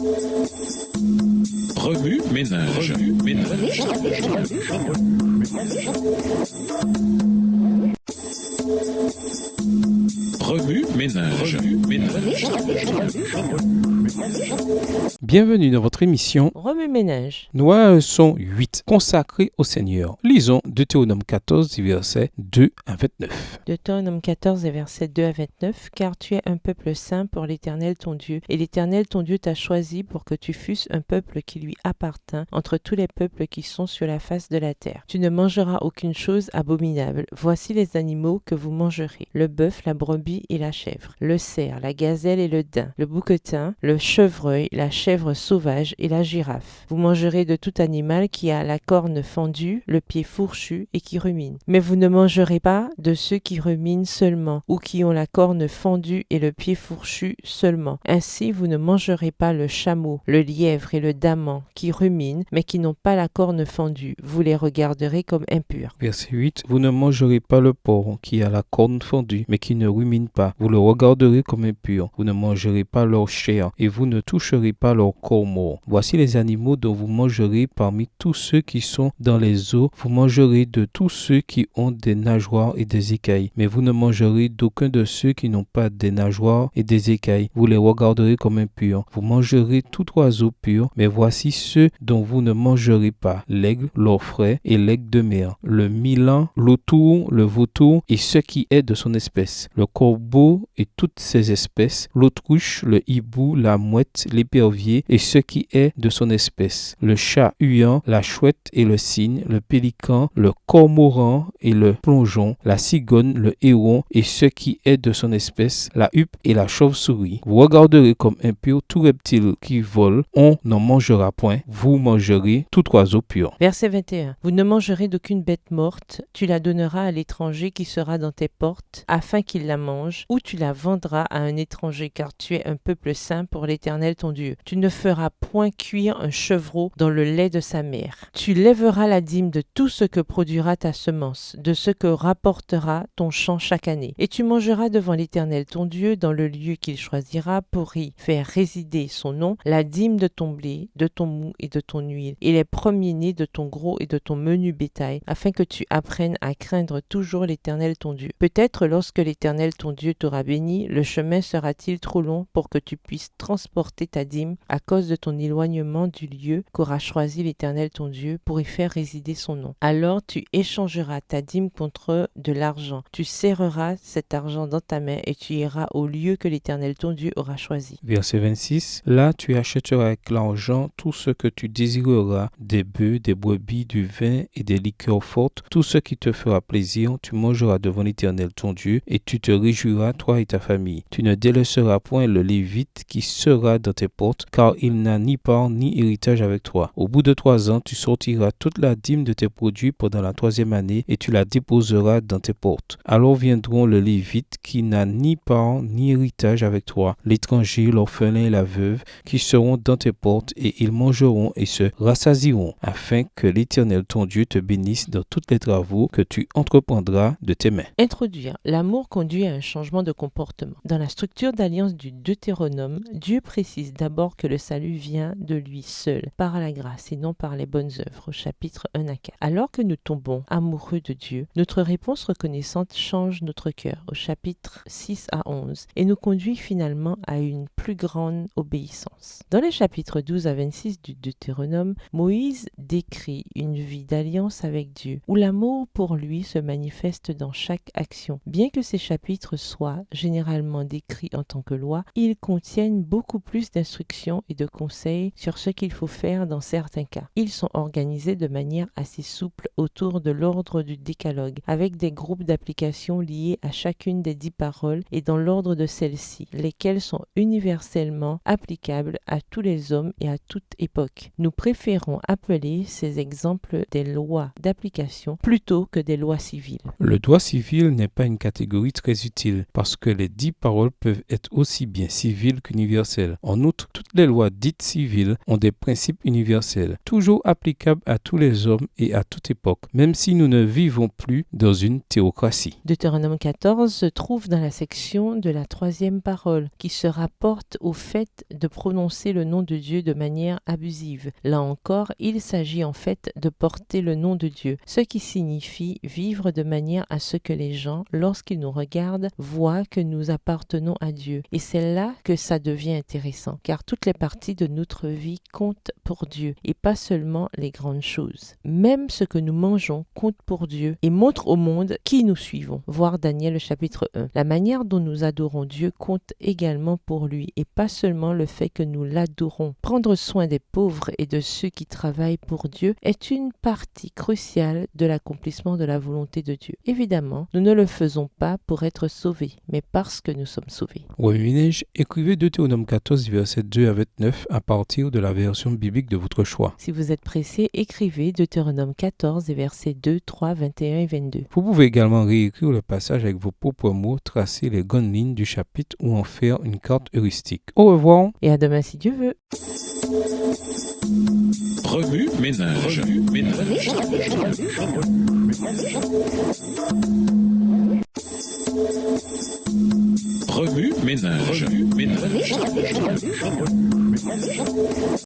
Remue ménage. Remue ménage. Bienvenue dans votre émission Remue ménage. Nous à leçon 8 consacrée au Seigneur. Lisons Deutéronome 14, versets 2 à 29. Deutéronome 14 et versets 2 à 29. Car tu es un peuple saint pour l'Éternel ton Dieu, et l'Éternel ton Dieu t'a choisi pour que tu fusses un peuple qui lui appartint entre tous les peuples qui sont sur la face de la terre. Tu ne mangeras aucune chose abominable. Voici les animaux que vous mangerez: le bœuf, la brebis et la chèvre, le cerf, la gazelle et le daim, le bouquetin, le chevreuil, la chèvre sauvage et la girafe. Vous mangerez de tout animal qui a la corne fendue, le pied fourchu et qui rumine. Mais vous ne mangerez pas de ceux qui ruminent seulement, ou qui ont la corne fendue et le pied fourchu seulement. Ainsi vous ne mangerez pas le chameau, le lièvre et le daman, qui ruminent, mais qui n'ont pas la corne fendue. Vous les regarderez comme impurs. Verset 8. Vous ne mangerez pas le porc qui a la corne fendue, mais qui ne rumine pas. Vous le regarderez comme impur. Vous ne mangerez pas leur chair, et vous ne toucherez pas leur corps mort. Voici les animaux dont vous mangerez parmi tous ceux qui sont dans les eaux. Vous mangerez de tous ceux qui ont des nageoires et des écailles, mais vous ne mangerez d'aucun de ceux qui n'ont pas des nageoires et des écailles. Vous les regarderez comme impurs. Vous mangerez tout oiseau pur, mais voici ceux dont vous ne mangerez pas: l'aigle, l'orfraie et l'aigle de mer, le milan, l'autour, le vautour et ce qui est de son espèce, le corbeau et toutes ses espèces, l'autruche, le hibou, la mouette, l'épervier et ce qui est de son espèce, le chat huant, la chouette et le cygne, le pélican, le cormoran et le plongeon, la cigogne, le héron et ce qui est de son espèce, la huppe et la chauve-souris. Vous regarderez comme impur tout reptile qui vole, on n'en mangera point. Vous mangerez tout oiseau pur. Verset 21. Vous ne mangerez d'aucune bête morte. Tu la donneras à l'étranger qui sera dans tes portes, afin qu'il la mange, ou tu la vendras à un étranger, car tu es un peuple saint pour l'Éternel ton Dieu. Tu ne feras point cuire un chevreau dans le lait de sa mère. Tu lèveras la dîme de tout ce que produira ta semence, de ce que rapportera ton champ chaque année. Et tu mangeras devant l'Éternel ton Dieu, dans le lieu qu'il choisira pour y faire résider son nom, la dîme de ton blé, de ton mou et de ton huile, et les premiers-nés de ton gros et de ton menu bétail, afin que tu apprennes à craindre toujours l'Éternel ton Dieu. Peut-être lorsque l'Éternel ton Dieu t'aura béni, le chemin sera-t-il trop long pour que tu puisses transporter ta dîme à cause de ton éloignement du lieu qu'aura choisi l'Éternel ton Dieu pour y faire résider son nom. Alors tu échangeras ta dîme contre de l'argent. Tu serreras cet argent dans ta main et tu iras au lieu que l'Éternel ton Dieu aura choisi. Verset 26. Là, tu achèteras avec l'argent tout ce que tu désireras, des bœufs, des brebis, du vin et des liqueurs fortes, tout ce qui te fera plaisir. Tu mangeras devant l'Éternel ton Dieu et tu te réjouiras, toi et ta famille. Tu ne délaisseras point le Lévite qui sera dans tes portes, car il n'a ni part ni héritage avec toi. Au bout de 3 ans, tu sortiras toute la dîme de tes produits pendant la 3e année et tu la déposeras dans tes portes. Alors viendront le Lévite qui n'a ni part ni héritage avec toi, l'étranger, l'orphelin et la veuve qui seront dans tes portes, et ils mangeront et se rassasieront, afin que l'Éternel ton Dieu te bénisse dans tous les travaux que tu entreprendras de tes mains. Introduire. L'amour conduit à un changement de comportement. Dans la structure d'alliance du Deutéronome, Dieu précise d'abord que le salut vient de lui seul, par la grâce et non par les bonnes œuvres, au chapitre 1 à 4. Alors que nous tombons amoureux de Dieu, notre réponse reconnaissante change notre cœur, au chapitre 6 à 11, et nous conduit finalement à une plus grande obéissance. Dans les chapitres 12 à 26 du Deutéronome, Moïse décrit une vie d'alliance avec Dieu, où l'amour pour lui se manifeste dans chaque action. Bien que ces chapitres soient généralement décrits en tant que loi, ils contiennent beaucoup plus d'instructions et de conseils sur ce qu'il faut faire dans certains cas. Ils sont organisés de manière assez souple autour de l'ordre du décalogue, avec des groupes d'applications liés à chacune des 10 paroles et dans l'ordre de celles-ci, lesquelles sont universellement applicables à tous les hommes et à toute époque. Nous préférons appeler ces exemples des lois d'application plutôt que des lois civiles. Le droit civil n'est pas une catégorie très utile parce que les 10 paroles peuvent être aussi bien civiles qu'universelles. En outre, toutes les lois dites civiles ont des principes universels, toujours applicables à tous les hommes et à toute époque, même si nous ne vivons plus dans une théocratie. Deutéronome 14 se trouve dans la section de la 3e parole, qui se rapporte au fait de prononcer le nom de Dieu de manière abusive. Là encore, il s'agit en fait de porter le nom de Dieu, ce qui signifie vivre de manière à ce que les gens, lorsqu'ils nous regardent, voient que nous appartenons à Dieu. Et c'est là que ça devient intéressant, car toutes les parties de notre vie comptent pour Dieu, et pas seulement les grandes choses. Même ce que nous mangeons compte pour Dieu et montre au monde qui nous suivons. Voir Daniel chapitre 1. La manière dont nous adorons Dieu compte également pour lui, et pas seulement le fait que nous l'adorons. Prendre soin des pauvres et de ceux qui travaillent pour Dieu est une partie cruciale de l'accomplissement de la volonté de Dieu. Évidemment, nous ne le faisons pas pour être sauvés, mais parce que nous sommes sauvés. Remue-Ménage, écrivez Deutéronome 14, versets 2 à 29 à partir de la version biblique de votre choix. Si vous êtes pressé, écrivez Deutéronome 14 et versets 2, 3, 21 et 22. Vous pouvez également réécrire le passage avec vos propres mots, tracer les grandes lignes du chapitre ou en faire une carte heuristique. Au revoir Et à demain si Dieu veut. Remue-ménage. Remue-ménage.